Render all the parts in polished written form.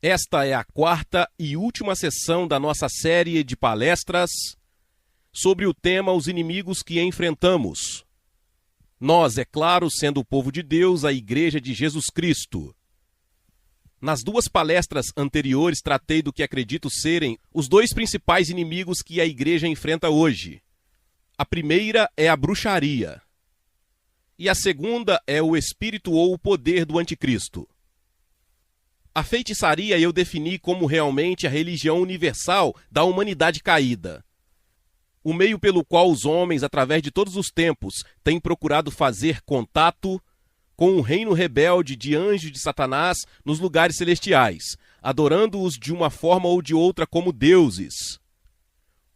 Esta é a quarta e última sessão da nossa série de palestras sobre o tema Os Inimigos que Enfrentamos. Nós, é claro, sendo o povo de Deus, a Igreja de Jesus Cristo. Nas duas palestras anteriores, tratei do que acredito serem os dois principais inimigos que a Igreja enfrenta hoje. A primeira é a bruxaria. E a segunda é o espírito ou o poder do anticristo. A feitiçaria eu defini como realmente a religião universal da humanidade caída. O meio pelo qual os homens, através de todos os tempos, têm procurado fazer contato com o reino rebelde de anjos de Satanás nos lugares celestiais, adorando-os de uma forma ou de outra como deuses.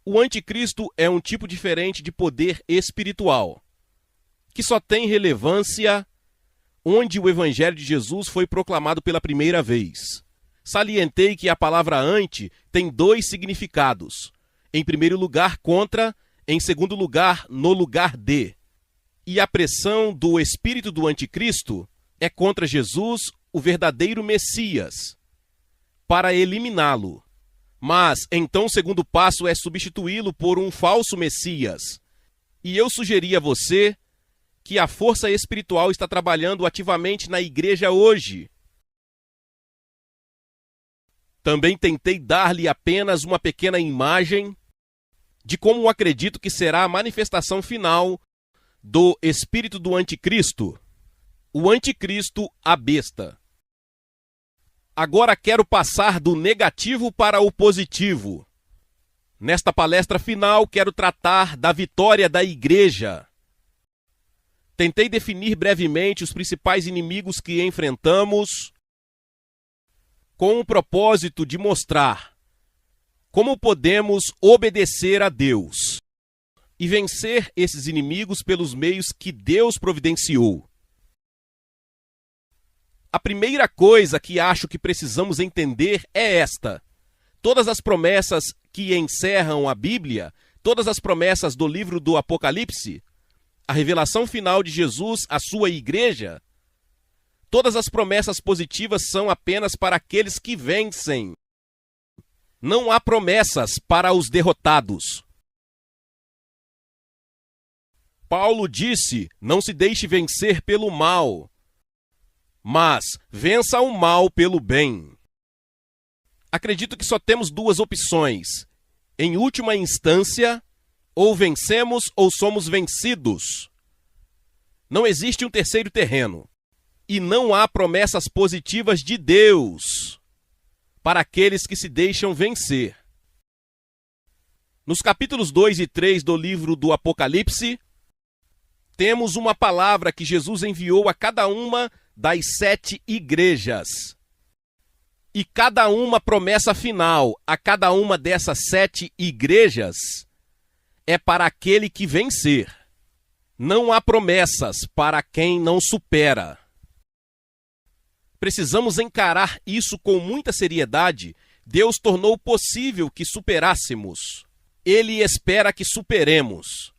O anticristo é um tipo diferente de poder espiritual, que só tem relevância onde o evangelho de Jesus foi proclamado pela primeira vez. Salientei que a palavra anti tem dois significados. Em primeiro lugar, contra, em segundo lugar, no lugar de. E a pressão do espírito do anticristo é contra Jesus, o verdadeiro Messias, para eliminá-lo. Mas, então, o segundo passo é substituí-lo por um falso Messias. E eu sugeri a você que a força espiritual está trabalhando ativamente na igreja hoje. Também tentei dar-lhe apenas uma pequena imagem de como acredito que será a manifestação final do espírito do anticristo, o anticristo, a besta. Agora quero passar do negativo para o positivo. Nesta palestra final, quero tratar da vitória da igreja. Tentei definir brevemente os principais inimigos que enfrentamos, com o propósito de mostrar como podemos obedecer a Deus e vencer esses inimigos pelos meios que Deus providenciou. A primeira coisa que acho que precisamos entender é esta: todas as promessas que encerram a Bíblia, todas as promessas do livro do Apocalipse, a revelação final de Jesus à sua igreja, todas as promessas positivas são apenas para aqueles que vencem. Não há promessas para os derrotados. Paulo disse: não se deixe vencer pelo mal, mas vença o mal pelo bem. Acredito que só temos duas opções. Em última instância, ou vencemos ou somos vencidos. Não existe um terceiro terreno. E não há promessas positivas de Deus para aqueles que se deixam vencer. Nos capítulos 2 e 3 do livro do Apocalipse, temos uma palavra que Jesus enviou a cada uma das 7 igrejas. E cada uma promessa final a cada uma dessas 7 igrejas é para aquele que vencer. Não há promessas para quem não supera. Precisamos encarar isso com muita seriedade. Deus tornou possível que superássemos. Ele espera que superemos.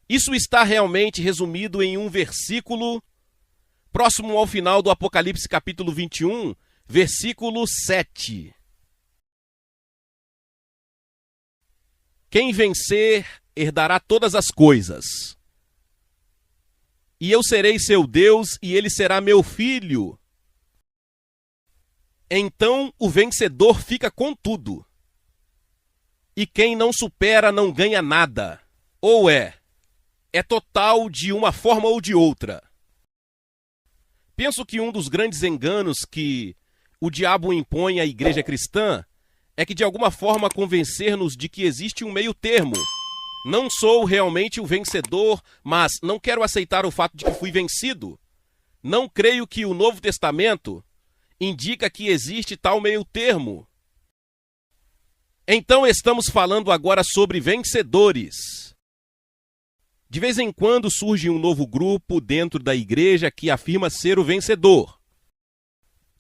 Isso está realmente resumido em um versículo próximo ao final do Apocalipse capítulo 21, versículo 7. Quem vencer herdará todas as coisas. E eu serei seu Deus e ele será meu filho. Então o vencedor fica com tudo. E quem não supera não ganha nada. Ou é total de uma forma ou de outra. Penso que um dos grandes enganos que o diabo impõe à igreja cristã é que de alguma forma convencer-nos de que existe um meio termo. Não sou realmente o vencedor, mas não quero aceitar o fato de que fui vencido. Não creio que o Novo Testamento indica que existe tal meio termo. Então estamos falando agora sobre vencedores. De vez em quando surge um novo grupo dentro da igreja que afirma ser o vencedor.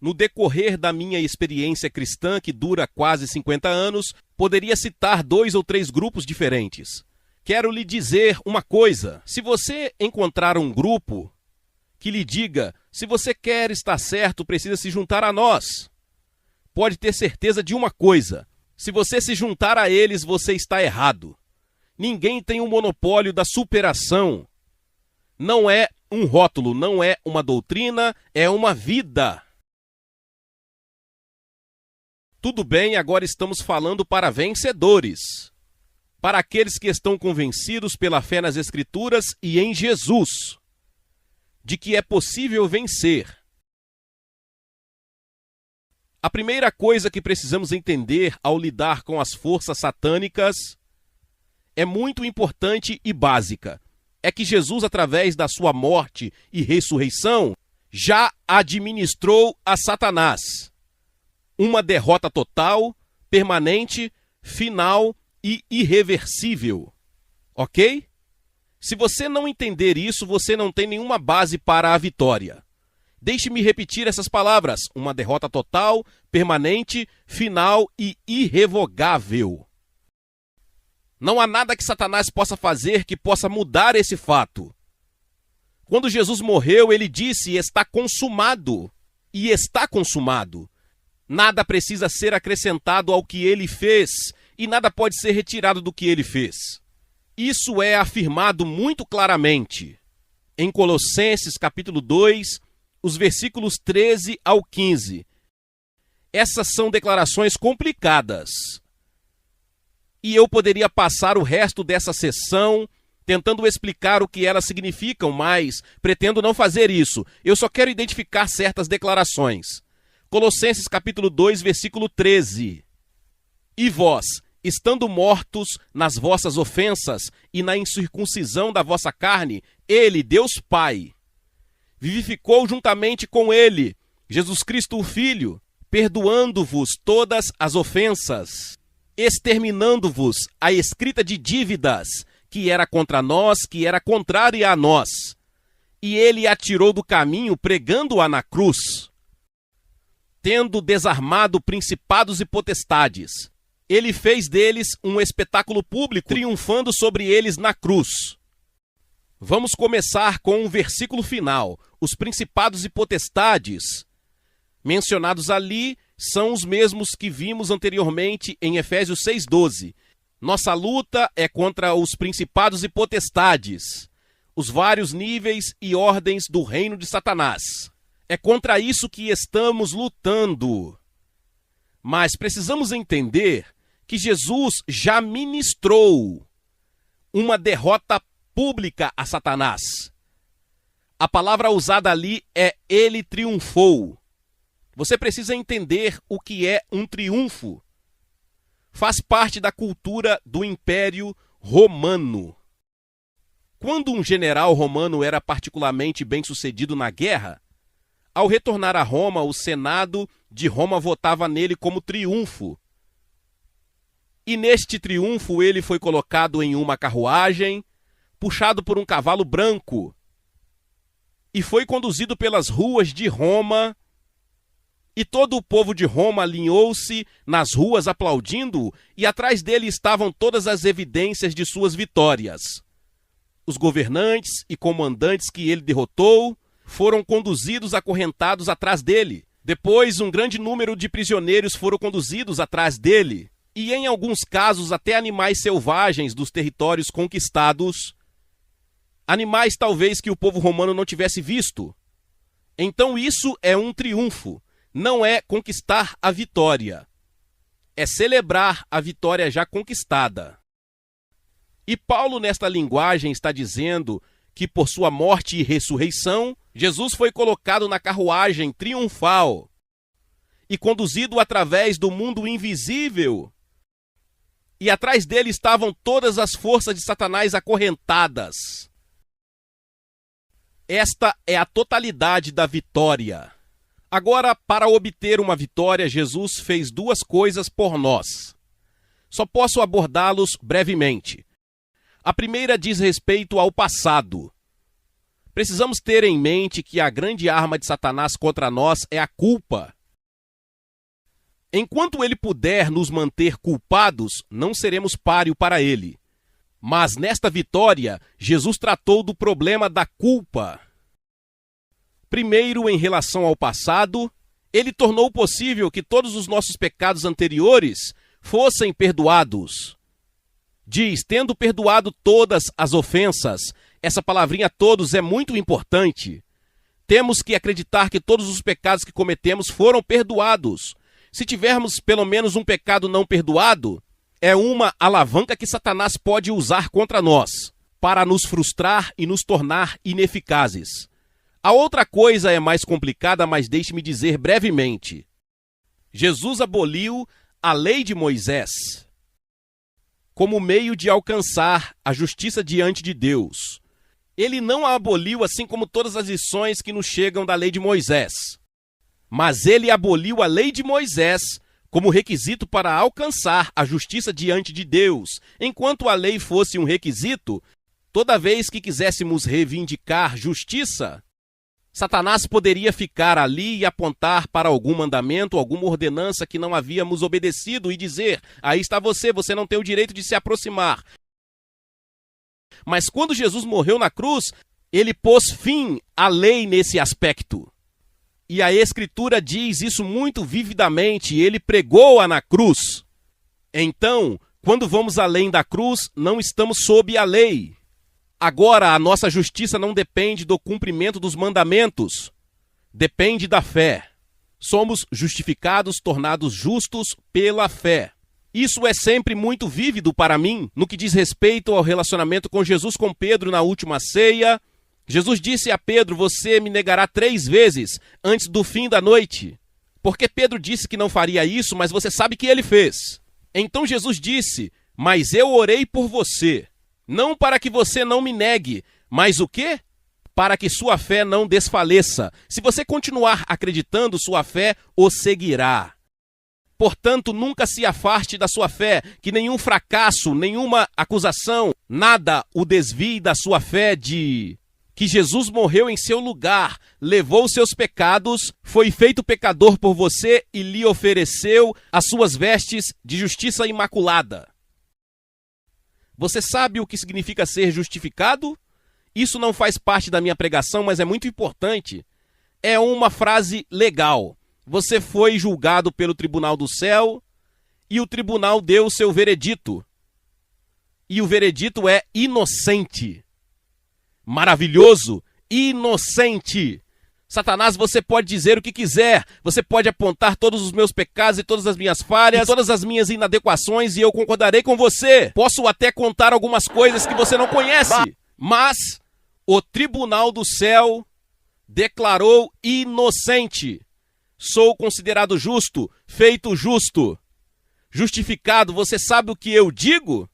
No decorrer da minha experiência cristã, que dura quase 50 anos, poderia citar 2 ou 3 grupos diferentes. Quero lhe dizer uma coisa: se você encontrar um grupo que lhe diga, se você quer estar certo, precisa se juntar a nós, pode ter certeza de uma coisa: se você se juntar a eles, você está errado. Ninguém tem um monopólio da superação. Não é um rótulo, não é uma doutrina, é uma vida. Tudo bem, agora estamos falando para vencedores. Para aqueles que estão convencidos pela fé nas Escrituras e em Jesus, de que é possível vencer. A primeira coisa que precisamos entender ao lidar com as forças satânicas é muito importante e básica. É que Jesus, através da sua morte e ressurreição, já administrou a Satanás uma derrota total, permanente, final e irreversível. Ok? Se você não entender isso, você não tem nenhuma base para a vitória. Deixe-me repetir essas palavras: uma derrota total, permanente, final e irrevogável. Não há nada que Satanás possa fazer que possa mudar esse fato. Quando Jesus morreu, ele disse: está consumado. E está consumado. Nada precisa ser acrescentado ao que ele fez, e nada pode ser retirado do que ele fez. Isso é afirmado muito claramente em Colossenses capítulo 2, os versículos 13 ao 15. Essas são declarações complicadas. E eu poderia passar o resto dessa sessão tentando explicar o que elas significam, mas pretendo não fazer isso. Eu só quero identificar certas declarações. Colossenses capítulo 2, versículo 13. E vós, estando mortos nas vossas ofensas e na incircuncisão da vossa carne, ele, Deus Pai, vivificou juntamente com ele, Jesus Cristo o Filho, perdoando-vos todas as ofensas, exterminando-vos a escrita de dívidas, que era contra nós, que era contrária a nós. E ele a tirou do caminho, pregando-a na cruz, tendo desarmado principados e potestades. Ele fez deles um espetáculo público, triunfando sobre eles na cruz. Vamos começar com um versículo final. Os principados e potestades mencionados ali são os mesmos que vimos anteriormente em Efésios 6,12. Nossa luta é contra os principados e potestades, os vários níveis e ordens do reino de Satanás. É contra isso que estamos lutando. Mas precisamos entender que Jesus já ministrou uma derrota pública a Satanás. A palavra usada ali é ele triunfou. Você precisa entender o que é um triunfo. Faz parte da cultura do Império Romano. Quando um general romano era particularmente bem-sucedido na guerra, ao retornar a Roma, o Senado de Roma votava nele como triunfo. E neste triunfo ele foi colocado em uma carruagem, puxado por um cavalo branco, e foi conduzido pelas ruas de Roma, e todo o povo de Roma alinhou-se nas ruas aplaudindo, e atrás dele estavam todas as evidências de suas vitórias. Os governantes e comandantes que ele derrotou foram conduzidos acorrentados atrás dele. Depois, um grande número de prisioneiros foram conduzidos atrás dele. E em alguns casos, até animais selvagens dos territórios conquistados. Animais talvez que o povo romano não tivesse visto. Então isso é um triunfo. Não é conquistar a vitória. É celebrar a vitória já conquistada. E Paulo, nesta linguagem, está dizendo que por sua morte e ressurreição, Jesus foi colocado na carruagem triunfal e conduzido através do mundo invisível. E atrás dele estavam todas as forças de Satanás acorrentadas. Esta é a totalidade da vitória. Agora, para obter uma vitória, Jesus fez duas coisas por nós. Só posso abordá-los brevemente. A primeira diz respeito ao passado. Precisamos ter em mente que a grande arma de Satanás contra nós é a culpa. Enquanto ele puder nos manter culpados, não seremos páreo para ele. Mas nesta vitória, Jesus tratou do problema da culpa. Primeiro, em relação ao passado, Ele tornou possível que todos os nossos pecados anteriores fossem perdoados. Diz, tendo perdoado todas as ofensas. Essa palavrinha todos é muito importante. Temos que acreditar que todos os pecados que cometemos foram perdoados. Se tivermos pelo menos um pecado não perdoado, é uma alavanca que Satanás pode usar contra nós, para nos frustrar e nos tornar ineficazes. A outra coisa é mais complicada, mas deixe-me dizer brevemente. Jesus aboliu a lei de Moisés como meio de alcançar a justiça diante de Deus. Ele não a aboliu assim como todas as lições que nos chegam da lei de Moisés. Mas ele aboliu a lei de Moisés como requisito para alcançar a justiça diante de Deus. Enquanto a lei fosse um requisito, toda vez que quiséssemos reivindicar justiça, Satanás poderia ficar ali e apontar para algum mandamento, alguma ordenança que não havíamos obedecido e dizer, aí está você não tem o direito de se aproximar. Mas quando Jesus morreu na cruz, ele pôs fim à lei nesse aspecto. E a Escritura diz isso muito vividamente, ele pregou-a na cruz. Então, quando vamos além da cruz, não estamos sob a lei. Agora, a nossa justiça não depende do cumprimento dos mandamentos, depende da fé. Somos justificados, tornados justos pela fé. Isso é sempre muito vívido para mim, no que diz respeito ao relacionamento com Jesus, com Pedro na última ceia. Jesus disse a Pedro, você me negará 3 vezes antes do fim da noite. Porque Pedro disse que não faria isso, mas você sabe que ele fez. Então Jesus disse, mas eu orei por você. Não para que você não me negue, mas o quê? Para que sua fé não desfaleça. Se você continuar acreditando, sua fé o seguirá. Portanto, nunca se afaste da sua fé, que nenhum fracasso, nenhuma acusação, nada o desvie da sua fé de que Jesus morreu em seu lugar, levou seus pecados, foi feito pecador por você e lhe ofereceu as suas vestes de justiça imaculada. Você sabe o que significa ser justificado? Isso não faz parte da minha pregação, mas é muito importante. É uma frase legal. Você foi julgado pelo tribunal do céu e o tribunal deu o seu veredito. E o veredito é inocente. Maravilhoso, inocente. Satanás, você pode dizer o que quiser, você pode apontar todos os meus pecados e todas as minhas falhas, todas as minhas inadequações e eu concordarei com você. Posso até contar algumas coisas que você não conhece, mas o tribunal do céu declarou inocente. Sou considerado justo, feito justo. Justificado, você sabe o que eu digo?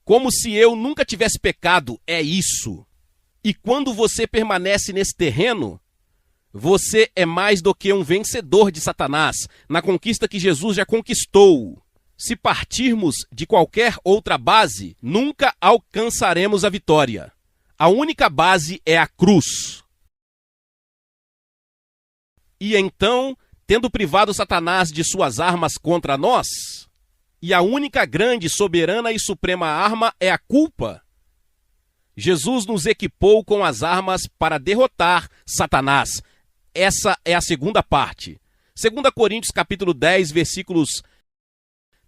Como se eu nunca tivesse pecado, é isso. E quando você permanece nesse terreno, você é mais do que um vencedor de Satanás, na conquista que Jesus já conquistou. Se partirmos de qualquer outra base, nunca alcançaremos a vitória. A única base é a cruz. E então, tendo privado Satanás de suas armas contra nós, e a única grande, soberana e suprema arma é a culpa, Jesus nos equipou com as armas para derrotar Satanás. Essa é a segunda parte. 2 Coríntios capítulo 10, versículos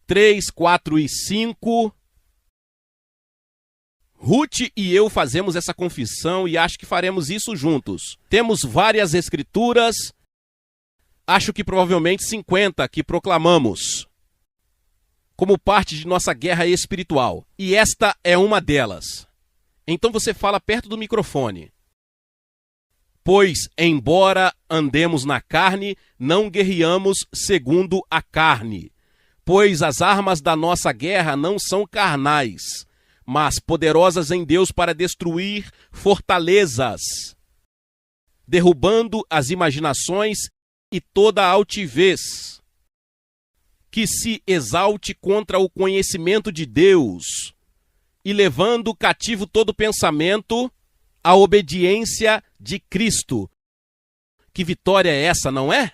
3, 4 e 5. Ruth e eu fazemos essa confissão e acho que faremos isso juntos. Temos várias escrituras, acho que provavelmente 50 que proclamamos como parte de nossa guerra espiritual. E esta é uma delas. Então você fala perto do microfone. Pois, embora andemos na carne, não guerreamos segundo a carne. Pois as armas da nossa guerra não são carnais, mas poderosas em Deus para destruir fortalezas, derrubando as imaginações e toda a altivez que se exalte contra o conhecimento de Deus, e levando cativo todo pensamento à obediência de Cristo. Que vitória é essa, não é?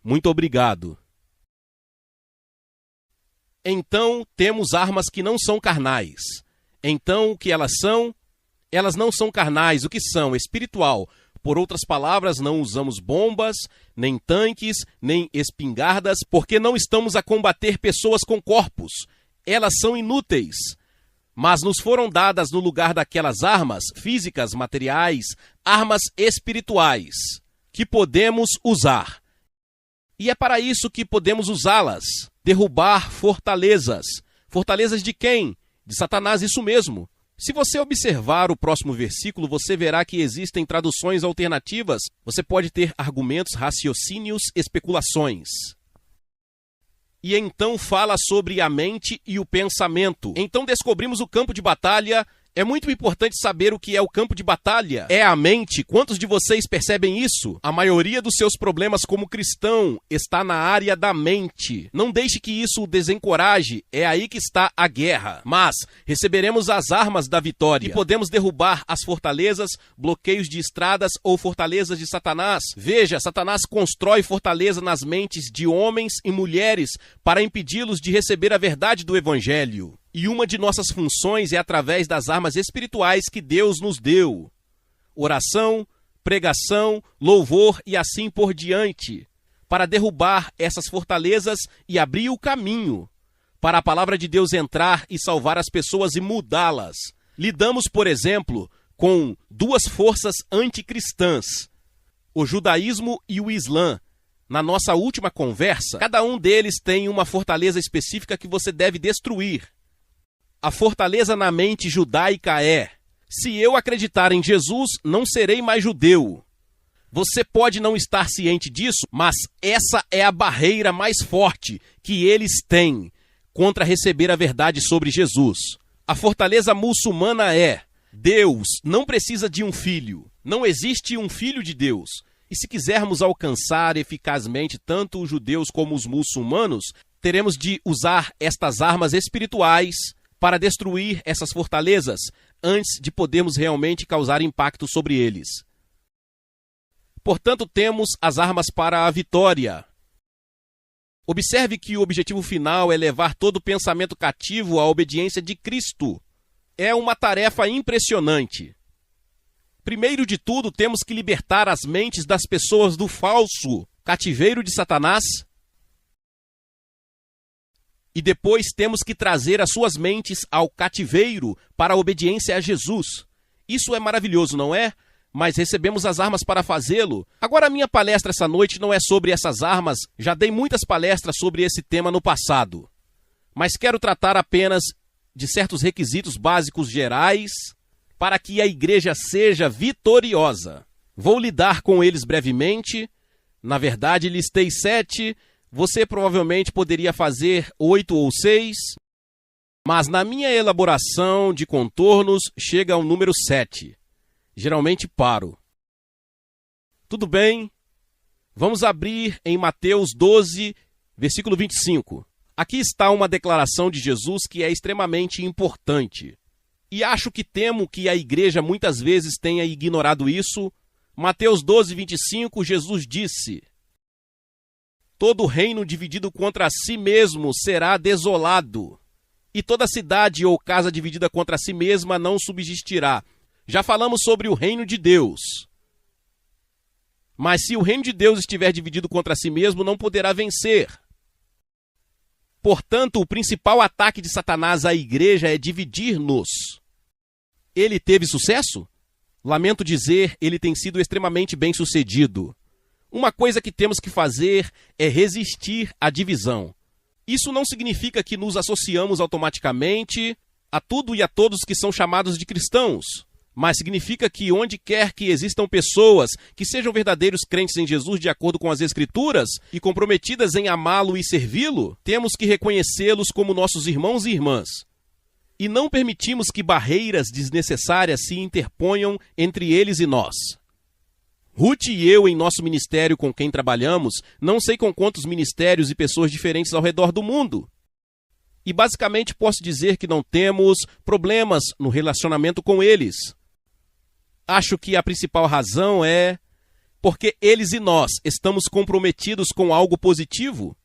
Muito obrigado. Então, temos armas que não são carnais. Então, o que elas são? Elas não são carnais. O que são? Espiritual. Por outras palavras, não usamos bombas, nem tanques, nem espingardas, porque não estamos a combater pessoas com corpos. Elas são inúteis. Mas nos foram dadas no lugar daquelas armas físicas, materiais, armas espirituais, que podemos usar. E é para isso que podemos usá-las. Derrubar fortalezas. Fortalezas de quem? De Satanás, isso mesmo. Se você observar o próximo versículo, você verá que existem traduções alternativas. Você pode ter argumentos, raciocínios, especulações. E então fala sobre a mente e o pensamento. Então descobrimos o campo de batalha. É muito importante saber o que é o campo de batalha. É a mente. Quantos de vocês percebem isso? A maioria dos seus problemas como cristão está na área da mente. Não deixe que isso o desencoraje. É aí que está a guerra. Mas receberemos as armas da vitória e podemos derrubar as fortalezas, bloqueios de estradas ou fortalezas de Satanás. Veja, Satanás constrói fortaleza nas mentes de homens e mulheres para impedi-los de receber a verdade do Evangelho. E uma de nossas funções é através das armas espirituais que Deus nos deu. Oração, pregação, louvor e assim por diante. Para derrubar essas fortalezas e abrir o caminho para a palavra de Deus entrar e salvar as pessoas e mudá-las. Lidamos, por exemplo, com duas forças anticristãs, o judaísmo e o islã. Na nossa última conversa, cada um deles tem uma fortaleza específica que você deve destruir. A fortaleza na mente judaica é: se eu acreditar em Jesus, não serei mais judeu. Você pode não estar ciente disso, mas essa é a barreira mais forte que eles têm contra receber a verdade sobre Jesus. A fortaleza muçulmana é: Deus não precisa de um filho. Não existe um filho de Deus. E se quisermos alcançar eficazmente tanto os judeus como os muçulmanos, teremos de usar estas armas espirituais para destruir essas fortalezas, antes de podermos realmente causar impacto sobre eles. Portanto, temos as armas para a vitória. Observe que o objetivo final é levar todo pensamento cativo à obediência de Cristo. É uma tarefa impressionante. Primeiro de tudo, temos que libertar as mentes das pessoas do falso cativeiro de Satanás. E depois temos que trazer as suas mentes ao cativeiro para a obediência a Jesus. Isso é maravilhoso, não é? Mas recebemos as armas para fazê-lo. Agora a minha palestra essa noite não é sobre essas armas. Já dei muitas palestras sobre esse tema no passado. Mas quero tratar apenas de certos requisitos básicos gerais para que a igreja seja vitoriosa. Vou lidar com eles brevemente. Na verdade, listei 7. Você provavelmente poderia fazer 8 ou 6, mas na minha elaboração de contornos chega ao número 7. Geralmente paro. Tudo bem? Vamos abrir em Mateus 12, versículo 25. Aqui está uma declaração de Jesus que é extremamente importante. E acho que temo que a igreja muitas vezes tenha ignorado isso. Mateus 12, 25, Jesus disse: todo reino dividido contra si mesmo será desolado, e toda cidade ou casa dividida contra si mesma não subsistirá. Já falamos sobre o reino de Deus. Mas se o reino de Deus estiver dividido contra si mesmo, não poderá vencer. Portanto, o principal ataque de Satanás à igreja é dividir-nos. Ele teve sucesso? Lamento dizer, ele tem sido extremamente bem-sucedido. Uma coisa que temos que fazer é resistir à divisão. Isso não significa que nos associamos automaticamente a tudo e a todos que são chamados de cristãos, mas significa que onde quer que existam pessoas que sejam verdadeiros crentes em Jesus de acordo com as Escrituras e comprometidas em amá-lo e servi-lo, temos que reconhecê-los como nossos irmãos e irmãs. E não permitimos que barreiras desnecessárias se interponham entre eles e nós. Ruth e eu, em nosso ministério com quem trabalhamos, não sei com quantos ministérios e pessoas diferentes ao redor do mundo. E basicamente posso dizer que não temos problemas no relacionamento com eles. Acho que a principal razão é porque eles e nós estamos comprometidos com algo positivo.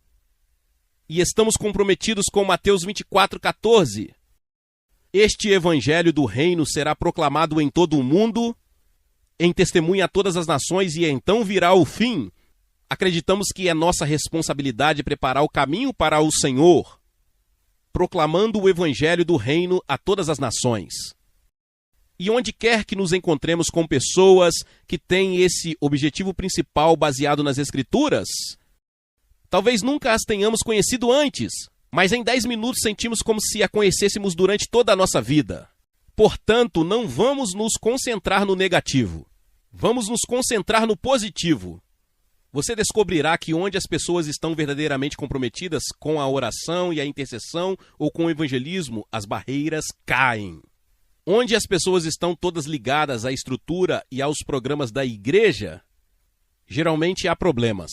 E estamos comprometidos com Mateus 24:14. Este evangelho do reino será proclamado em todo o mundo, em testemunha a todas as nações e então virá o fim. Acreditamos que é nossa responsabilidade preparar o caminho para o Senhor, proclamando o evangelho do reino a todas as nações. E onde quer que nos encontremos com pessoas que têm esse objetivo principal baseado nas Escrituras, talvez nunca as tenhamos conhecido antes, mas em 10 minutos sentimos como se a conhecêssemos durante toda a nossa vida. Portanto, não vamos nos concentrar no negativo. Vamos nos concentrar no positivo. Você descobrirá que onde as pessoas estão verdadeiramente comprometidas com a oração e a intercessão ou com o evangelismo, as barreiras caem. Onde as pessoas estão todas ligadas à estrutura e aos programas da igreja, geralmente há problemas.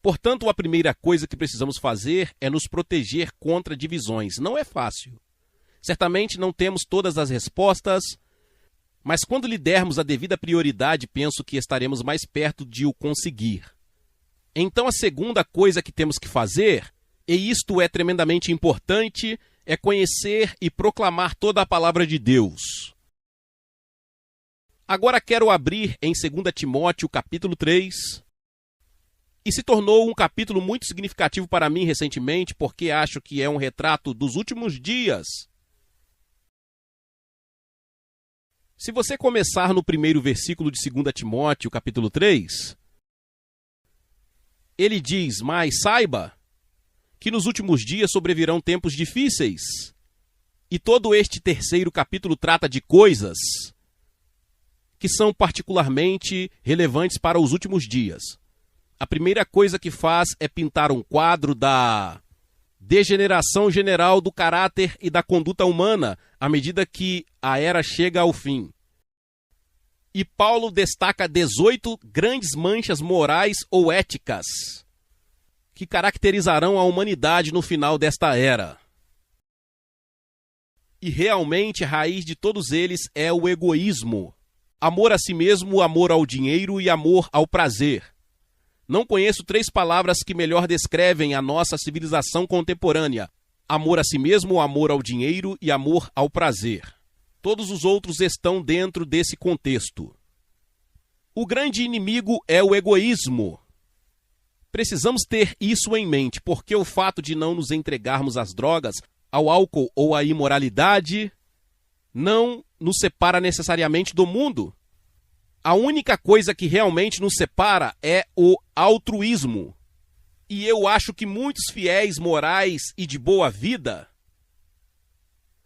Portanto, a primeira coisa que precisamos fazer é nos proteger contra divisões. Não é fácil. Certamente não temos todas as respostas, mas quando lhe dermos a devida prioridade, penso que estaremos mais perto de o conseguir. Então, a segunda coisa que temos que fazer, e isto é tremendamente importante, é conhecer e proclamar toda a palavra de Deus. Agora quero abrir em 2 Timóteo, capítulo 3, e se tornou um capítulo muito significativo para mim recentemente, porque acho que é um retrato dos últimos dias. Se você começar no primeiro versículo de 2 Timóteo, capítulo 3, ele diz: mas saiba que nos últimos dias sobrevirão tempos difíceis. E todo este terceiro capítulo trata de coisas que são particularmente relevantes para os últimos dias. A primeira coisa que faz é pintar um quadro da degeneração geral do caráter e da conduta humana à medida que a era chega ao fim. E Paulo destaca 18 grandes manchas morais ou éticas que caracterizarão a humanidade no final desta era. E realmente a raiz de todos eles é o egoísmo. Amor a si mesmo, amor ao dinheiro e amor ao prazer. Não conheço 3 palavras que melhor descrevem a nossa civilização contemporânea: amor a si mesmo, amor ao dinheiro e amor ao prazer. Todos os outros estão dentro desse contexto. O grande inimigo é o egoísmo. Precisamos ter isso em mente, porque o fato de não nos entregarmos às drogas, ao álcool ou à imoralidade não nos separa necessariamente do mundo. A única coisa que realmente nos separa é o altruísmo. E eu acho que muitos fiéis morais e de boa vida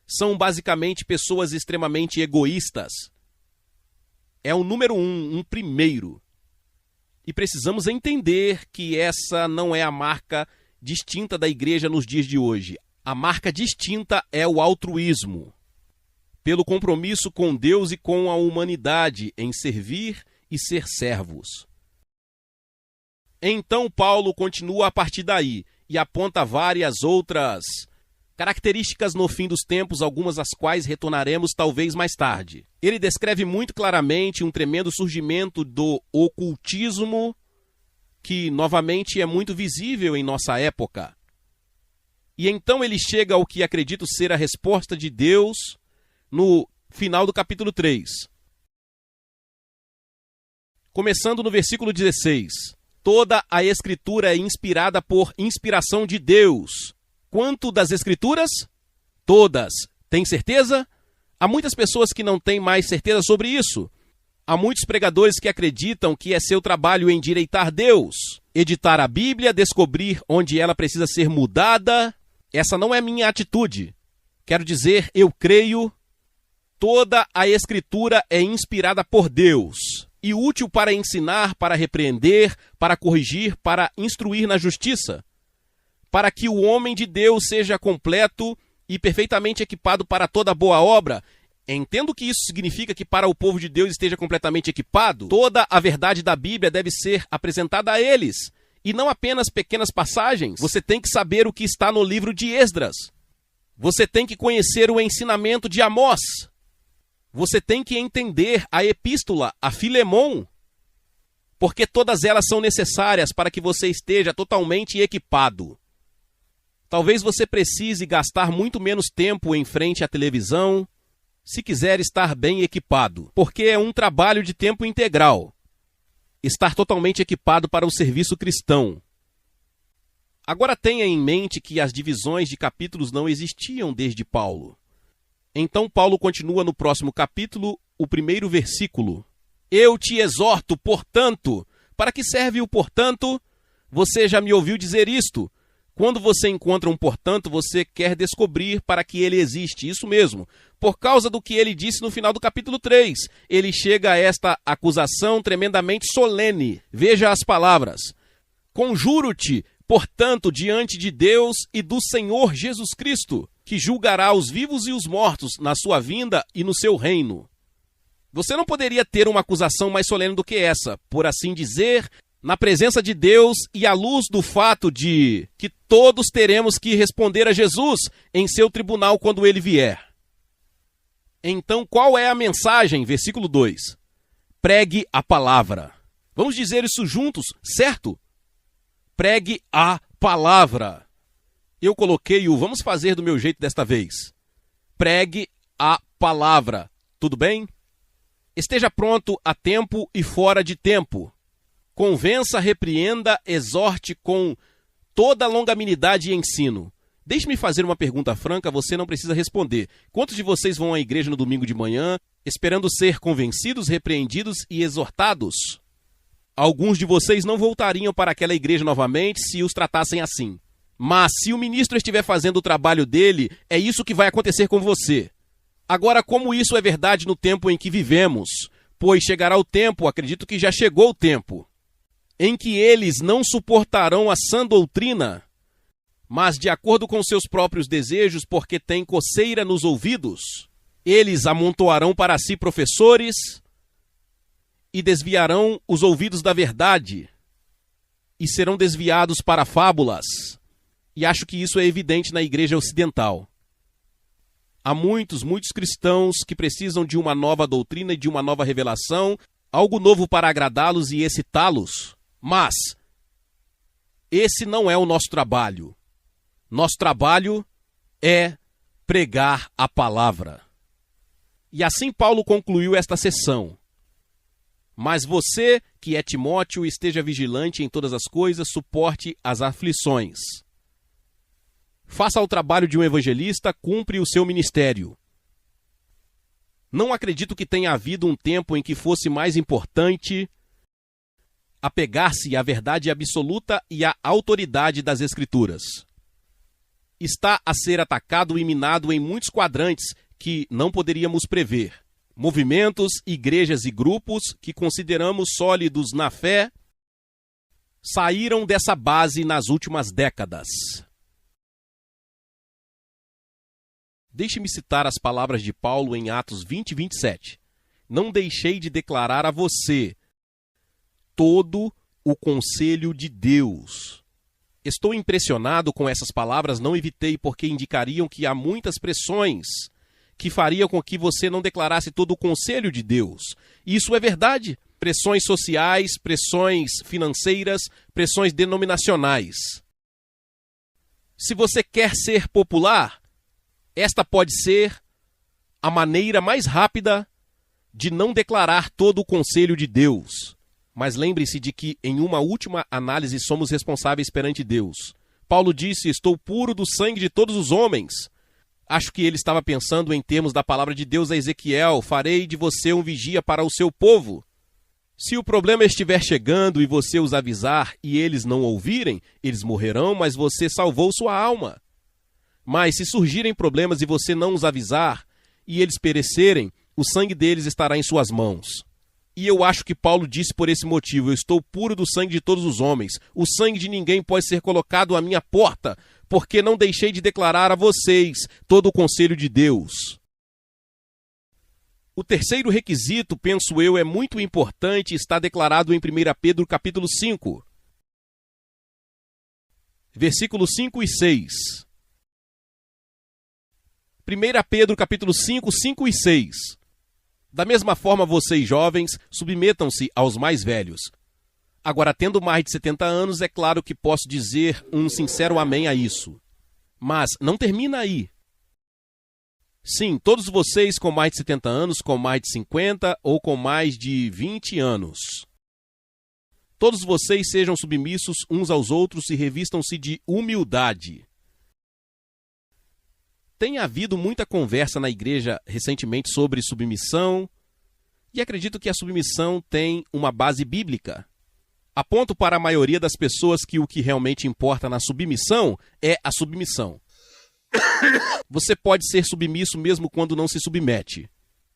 são basicamente pessoas extremamente egoístas. É o número um primeiro. E precisamos entender que essa não é a marca distinta da igreja nos dias de hoje. A marca distinta é o altruísmo, pelo compromisso com Deus e com a humanidade em servir e ser servos. Então Paulo continua a partir daí e aponta várias outras características no fim dos tempos, algumas das quais retornaremos talvez mais tarde. Ele descreve muito claramente um tremendo surgimento do ocultismo, que novamente é muito visível em nossa época. E então ele chega ao que acredito ser a resposta de Deus no final do capítulo 3. Começando no versículo 16. Toda a Escritura é inspirada por inspiração de Deus. Quanto das Escrituras? Todas. Tem certeza? Há muitas pessoas que não têm mais certeza sobre isso. Há muitos pregadores que acreditam que é seu trabalho endireitar Deus, editar a Bíblia, descobrir onde ela precisa ser mudada. Essa não é minha atitude. Quero dizer, eu creio. Toda a Escritura é inspirada por Deus e útil para ensinar, para repreender, para corrigir, para instruir na justiça, para que o homem de Deus seja completo e perfeitamente equipado para toda boa obra. Entendo que isso significa que para o povo de Deus esteja completamente equipado, toda a verdade da Bíblia deve ser apresentada a eles, e não apenas pequenas passagens. Você tem que saber o que está no livro de Esdras. Você tem que conhecer o ensinamento de Amós. Você tem que entender a epístola a Filemon, porque todas elas são necessárias para que você esteja totalmente equipado. Talvez você precise gastar muito menos tempo em frente à televisão, se quiser estar bem equipado, porque é um trabalho de tempo integral. Estar totalmente equipado para o serviço cristão. Agora tenha em mente que as divisões de capítulos não existiam desde Paulo. Então Paulo continua no próximo capítulo, o primeiro versículo. Eu te exorto, portanto. Para que serve o portanto? Você já me ouviu dizer isto. Quando você encontra um portanto, você quer descobrir para que ele existe. Isso mesmo. Por causa do que ele disse no final do capítulo 3. Ele chega a esta acusação tremendamente solene. Veja as palavras. Conjuro-te, portanto, diante de Deus e do Senhor Jesus Cristo, que julgará os vivos e os mortos na sua vinda e no seu reino. Você não poderia ter uma acusação mais solene do que essa, por assim dizer, na presença de Deus e à luz do fato de que todos teremos que responder a Jesus em seu tribunal quando ele vier. Então, qual é a mensagem? Versículo 2. Pregue a palavra. Vamos dizer isso juntos, certo? Pregue a palavra. Eu coloquei o vamos fazer do meu jeito desta vez. Pregue a palavra. Tudo bem? Esteja pronto a tempo e fora de tempo. Convença, repreenda, exorte com toda longanimidade e ensino. Deixe-me fazer uma pergunta franca, você não precisa responder. Quantos de vocês vão à igreja no domingo de manhã, esperando ser convencidos, repreendidos e exortados? Alguns de vocês não voltariam para aquela igreja novamente se os tratassem assim. Mas se o ministro estiver fazendo o trabalho dele, é isso que vai acontecer com você. Agora, como isso é verdade no tempo em que vivemos? Pois chegará o tempo, acredito que já chegou o tempo, em que eles não suportarão a sã doutrina, mas de acordo com seus próprios desejos, porque têm coceira nos ouvidos, eles amontoarão para si professores e desviarão os ouvidos da verdade e serão desviados para fábulas. E acho que isso é evidente na igreja ocidental. Há muitos cristãos que precisam de uma nova doutrina e de uma nova revelação, algo novo para agradá-los e excitá-los. Mas esse não é o nosso trabalho. Nosso trabalho é pregar a palavra. E assim Paulo concluiu esta sessão. Mas você, que é Timóteo, esteja vigilante em todas as coisas, suporte as aflições. Faça o trabalho de um evangelista, cumpre o seu ministério. Não acredito que tenha havido um tempo em que fosse mais importante apegar-se à verdade absoluta e à autoridade das Escrituras. Está a ser atacado e minado em muitos quadrantes que não poderíamos prever. Movimentos, igrejas e grupos que consideramos sólidos na fé saíram dessa base nas últimas décadas. Deixe-me citar as palavras de Paulo em Atos 20, 27. Não deixei de declarar a você todo o conselho de Deus. Estou impressionado com essas palavras, não evitei porque indicariam que há muitas pressões que fariam com que você não declarasse todo o conselho de Deus. Isso é verdade. Pressões sociais, pressões financeiras, pressões denominacionais. Se você quer ser popular, esta pode ser a maneira mais rápida de não declarar todo o conselho de Deus. Mas lembre-se de que, em uma última análise, somos responsáveis perante Deus. Paulo disse, estou puro do sangue de todos os homens. Acho que ele estava pensando em termos da palavra de Deus a Ezequiel, farei de você um vigia para o seu povo. Se o problema estiver chegando e você os avisar e eles não ouvirem, eles morrerão, mas você salvou sua alma. Mas se surgirem problemas e você não os avisar e eles perecerem, o sangue deles estará em suas mãos. E eu acho que Paulo disse por esse motivo, eu estou puro do sangue de todos os homens. O sangue de ninguém pode ser colocado à minha porta, porque não deixei de declarar a vocês todo o conselho de Deus. O terceiro requisito, penso eu, é muito importante e está declarado em 1 Pedro capítulo 5. Versículos 5 e 6. 1 Pedro capítulo 5, 5 e 6. Da mesma forma, vocês jovens, submetam-se aos mais velhos. Agora, tendo mais de 70 anos, é claro que posso dizer um sincero amém a isso. Mas não termina aí. Sim, todos vocês com mais de 70 anos, com mais de 50 ou com mais de 20 anos. Todos vocês sejam submissos uns aos outros e revistam-se de humildade. Tem havido muita conversa na igreja recentemente sobre submissão, e acredito que a submissão tem uma base bíblica. Aponto para a maioria das pessoas que o que realmente importa na submissão é a submissão. Você pode ser submisso mesmo quando não se submete.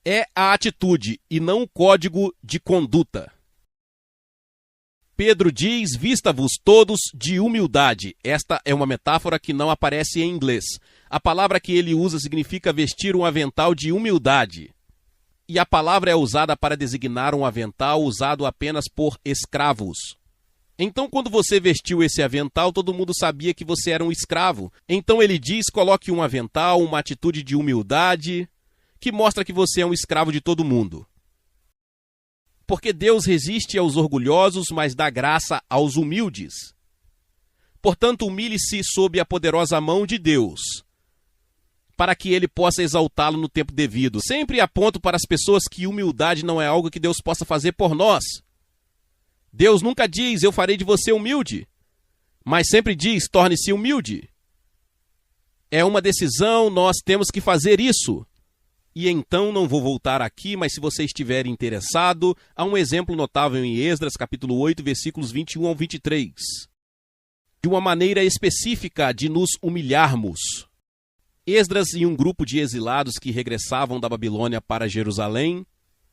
É a atitude e não o código de conduta. Pedro diz: vista-vos todos de humildade. Esta é uma metáfora que não aparece em inglês. A palavra que ele usa significa vestir um avental de humildade. E a palavra é usada para designar um avental usado apenas por escravos. Então, quando você vestiu esse avental, todo mundo sabia que você era um escravo. Então ele diz: coloque um avental, uma atitude de humildade, que mostra que você é um escravo de todo mundo. Porque Deus resiste aos orgulhosos, mas dá graça aos humildes. Portanto, humilhe-se sob a poderosa mão de Deus, para que ele possa exaltá-lo no tempo devido. Sempre aponto para as pessoas que humildade não é algo que Deus possa fazer por nós. Deus nunca diz: eu farei de você humilde, mas sempre diz: torne-se humilde. É uma decisão, nós temos que fazer isso. E então não vou voltar aqui, mas se você estiver interessado, há um exemplo notável em Esdras, capítulo 8, versículos 21 ao 23. De uma maneira específica de nos humilharmos. Esdras e um grupo de exilados que regressavam da Babilônia para Jerusalém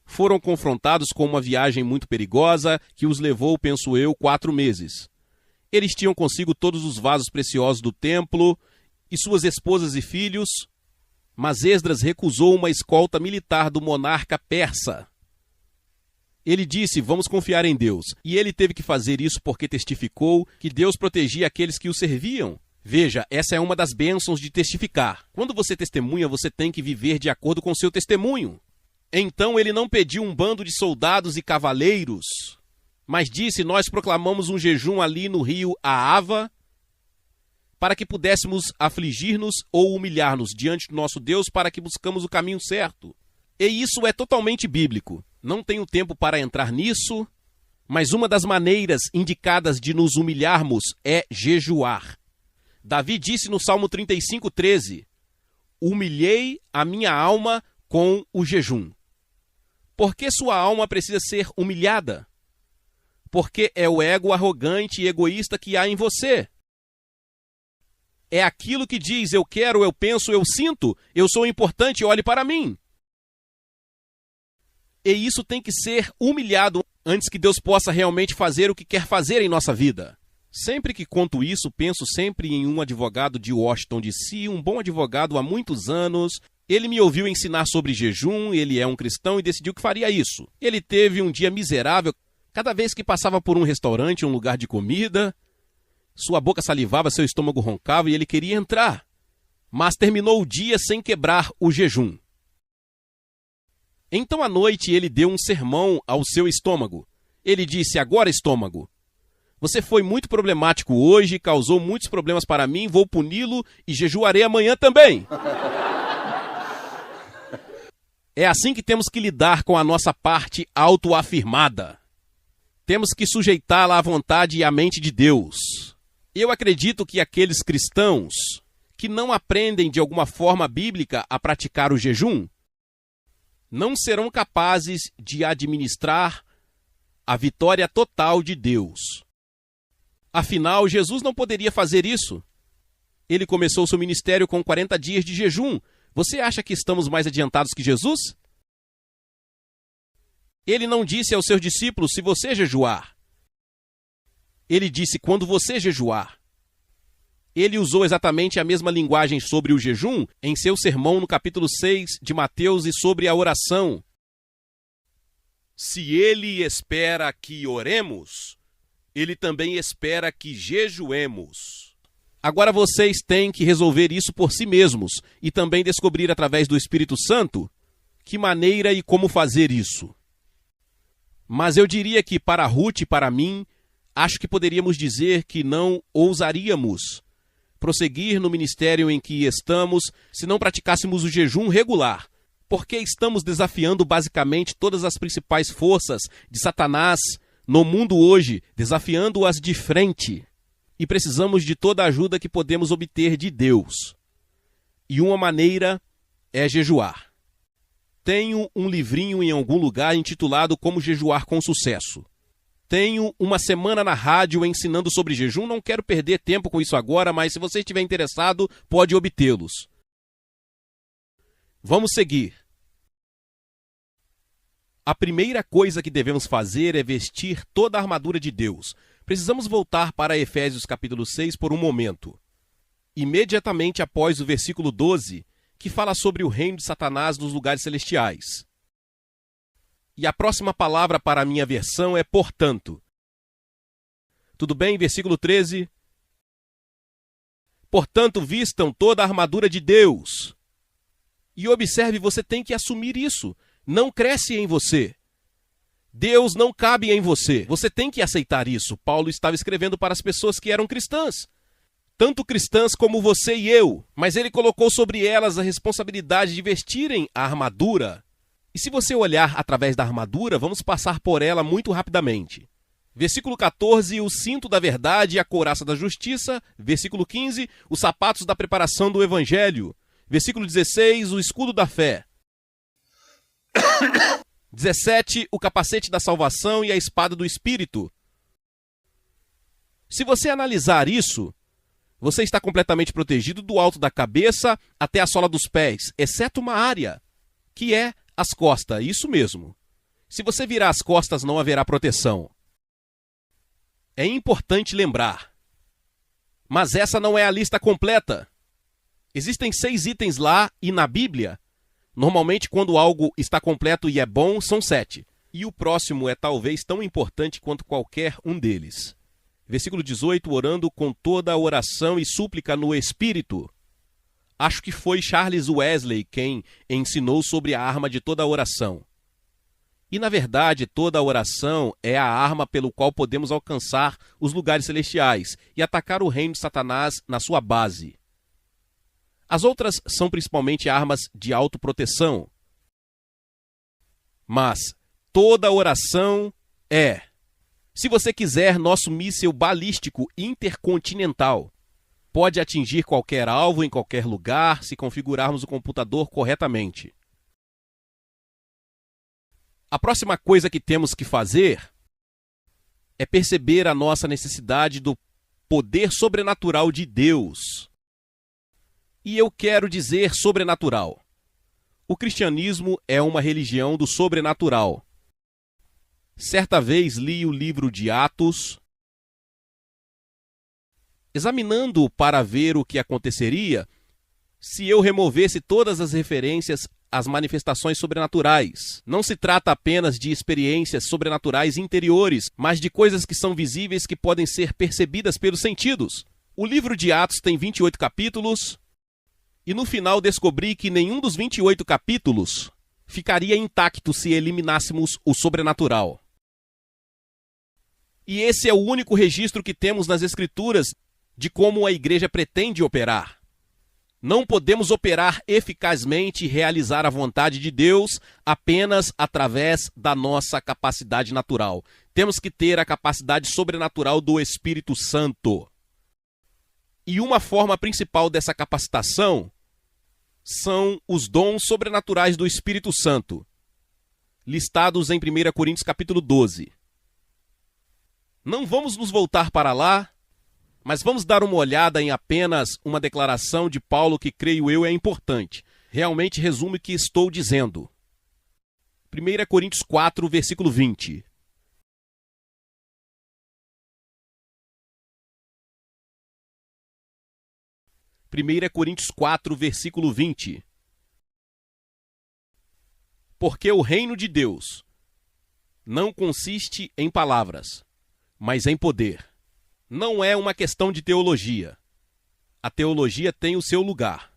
foram confrontados com uma viagem muito perigosa que os levou, penso eu, 4 meses. Eles tinham consigo todos os vasos preciosos do templo e suas esposas e filhos, mas Esdras recusou uma escolta militar do monarca persa. Ele disse: vamos confiar em Deus. E ele teve que fazer isso porque testificou que Deus protegia aqueles que o serviam. Veja, essa é uma das bênçãos de testificar. Quando você testemunha, você tem que viver de acordo com o seu testemunho. Então ele não pediu um bando de soldados e cavaleiros, mas disse: nós proclamamos um jejum ali no rio Ahava, para que pudéssemos afligir-nos ou humilhar-nos diante do nosso Deus, para que buscamos o caminho certo. E isso é totalmente bíblico. Não tenho tempo para entrar nisso, mas uma das maneiras indicadas de nos humilharmos é jejuar. Davi disse no Salmo 35:13: humilhei a minha alma com o jejum. Por que sua alma precisa ser humilhada? Porque é o ego arrogante e egoísta que há em você. É aquilo que diz: eu quero, eu penso, eu sinto, eu sou importante, olhe para mim. E isso tem que ser humilhado antes que Deus possa realmente fazer o que quer fazer em nossa vida. Sempre que conto isso, penso sempre em um advogado de Washington, D.C., um bom advogado há muitos anos. Ele me ouviu ensinar sobre jejum, ele é um cristão e decidiu que faria isso. Ele teve um dia miserável. Cada vez que passava por um restaurante, um lugar de comida, sua boca salivava, seu estômago roncava e ele queria entrar. Mas terminou o dia sem quebrar o jejum. Então à noite ele deu um sermão ao seu estômago. Ele disse: agora, estômago, você foi muito problemático hoje, causou muitos problemas para mim, vou puni-lo e jejuarei amanhã também. É assim que temos que lidar com a nossa parte autoafirmada. Temos que sujeitá-la à vontade e à mente de Deus. Eu acredito que aqueles cristãos que não aprendem de alguma forma bíblica a praticar o jejum não serão capazes de administrar a vitória total de Deus. Afinal, Jesus não poderia fazer isso. Ele começou seu ministério com 40 dias de jejum. Você acha que estamos mais adiantados que Jesus? Ele não disse aos seus discípulos: se você jejuar. Ele disse: quando você jejuar. Ele usou exatamente a mesma linguagem sobre o jejum em seu sermão no capítulo 6 de Mateus e sobre a oração. Se ele espera que oremos, ele também espera que jejuemos. Agora vocês têm que resolver isso por si mesmos e também descobrir através do Espírito Santo que maneira e como fazer isso. Mas eu diria que para Ruth e para mim, acho que poderíamos dizer que não ousaríamos prosseguir no ministério em que estamos se não praticássemos o jejum regular, porque estamos desafiando basicamente todas as principais forças de Satanás no mundo hoje, desafiando-as de frente. E precisamos de toda a ajuda que podemos obter de Deus. E uma maneira é jejuar. Tenho um livrinho em algum lugar intitulado Como Jejuar com Sucesso. Tenho uma semana na rádio ensinando sobre jejum. Não quero perder tempo com isso agora, mas se você estiver interessado, pode obtê-los. Vamos seguir. A primeira coisa que devemos fazer é vestir toda a armadura de Deus. Precisamos voltar para Efésios capítulo 6 por um momento. Imediatamente após o versículo 12, que fala sobre o reino de Satanás nos lugares celestiais. E a próxima palavra para a minha versão é portanto. Tudo bem? Versículo 13. Portanto, vistam toda a armadura de Deus. E observe, você tem que assumir isso. Não cresce em você. Deus não cabe em você. Você tem que aceitar isso. Paulo estava escrevendo para as pessoas que eram cristãs. Tanto cristãs como você e eu. Mas ele colocou sobre elas a responsabilidade de vestirem a armadura. E se você olhar através da armadura, vamos passar por ela muito rapidamente. Versículo 14, o cinto da verdade e a couraça da justiça. Versículo 15, os sapatos da preparação do evangelho. Versículo 16, o escudo da fé. 17, o capacete da salvação e a espada do Espírito. Se você analisar isso, você está completamente protegido do alto da cabeça até a sola dos pés, exceto uma área, que é as costas, isso mesmo. Se você virar as costas, não haverá proteção. É importante lembrar. Mas essa não é a lista completa. Existem 6 itens lá e na Bíblia, normalmente quando algo está completo e é bom, são 7. E o próximo é talvez tão importante quanto qualquer um deles. Versículo 18, orando com toda a oração e súplica no Espírito. Acho que foi Charles Wesley quem ensinou sobre a arma de toda a oração. E, na verdade, toda a oração é a arma pelo qual podemos alcançar os lugares celestiais e atacar o reino de Satanás na sua base. As outras são principalmente armas de autoproteção. Mas toda oração é, se você quiser, nosso míssil balístico intercontinental. Pode atingir qualquer alvo em qualquer lugar se configurarmos o computador corretamente. A próxima coisa que temos que fazer é perceber a nossa necessidade do poder sobrenatural de Deus. E eu quero dizer sobrenatural. O cristianismo é uma religião do sobrenatural. Certa vez li o livro de Atos, examinando para ver o que aconteceria se eu removesse todas as referências às manifestações sobrenaturais. Não se trata apenas de experiências sobrenaturais interiores, mas de coisas que são visíveis que podem ser percebidas pelos sentidos. O livro de Atos tem 28 capítulos, e no final descobri que nenhum dos 28 capítulos ficaria intacto se eliminássemos o sobrenatural. E esse é o único registro que temos nas Escrituras de como a igreja pretende operar. Não podemos operar eficazmente e realizar a vontade de Deus apenas através da nossa capacidade natural. Temos que ter a capacidade sobrenatural do Espírito Santo. E uma forma principal dessa capacitação são os dons sobrenaturais do Espírito Santo, listados em 1 Coríntios capítulo 12. Não vamos nos voltar para lá, mas vamos dar uma olhada em apenas uma declaração de Paulo que, creio eu, é importante. Realmente resume o que estou dizendo. 1 Coríntios 4, versículo 20. Coríntios 4, versículo 20. Porque o reino de Deus não consiste em palavras, mas em poder. Não é uma questão de teologia. A teologia tem o seu lugar.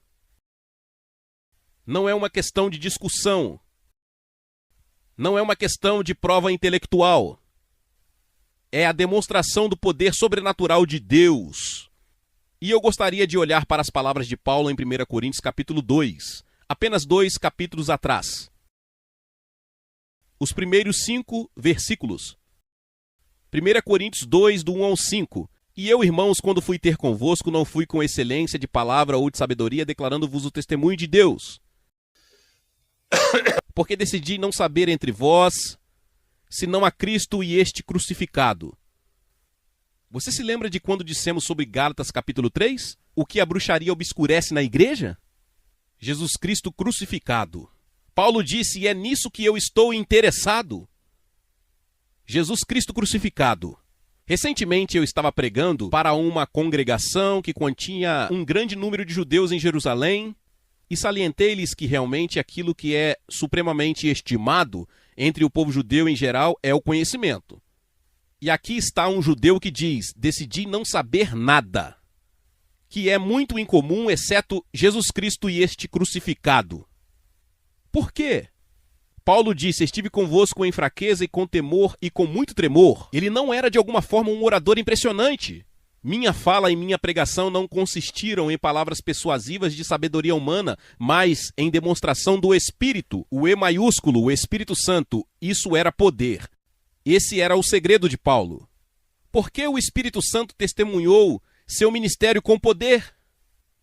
Não é uma questão de discussão. Não é uma questão de prova intelectual. É a demonstração do poder sobrenatural de Deus. E eu gostaria de olhar para as palavras de Paulo em 1 Coríntios capítulo 2, apenas 2 capítulos atrás. Os primeiros 5 versículos. 1 Coríntios 2, do 1 ao 5. E eu, irmãos, quando fui ter convosco, não fui com excelência de palavra ou de sabedoria, declarando-vos o testemunho de Deus. Porque decidi não saber entre vós, senão a Cristo e este crucificado. Você se lembra de quando dissemos sobre Gálatas capítulo 3? O que a bruxaria obscurece na igreja? Jesus Cristo crucificado. Paulo disse, e é nisso que eu estou interessado. Jesus Cristo crucificado. Recentemente eu estava pregando para uma congregação que continha um grande número de judeus em Jerusalém e salientei-lhes que realmente aquilo que é supremamente estimado entre o povo judeu em geral é o conhecimento. E aqui está um judeu que diz, decidi não saber nada, que é muito incomum, exceto Jesus Cristo e este crucificado. Por quê? Paulo disse, estive convosco em fraqueza e com temor e com muito tremor. Ele não era de alguma forma um orador impressionante. Minha fala e minha pregação não consistiram em palavras persuasivas de sabedoria humana, mas em demonstração do Espírito, o E maiúsculo, o Espírito Santo. Isso era poder. Esse era o segredo de Paulo. Por que o Espírito Santo testemunhou seu ministério com poder?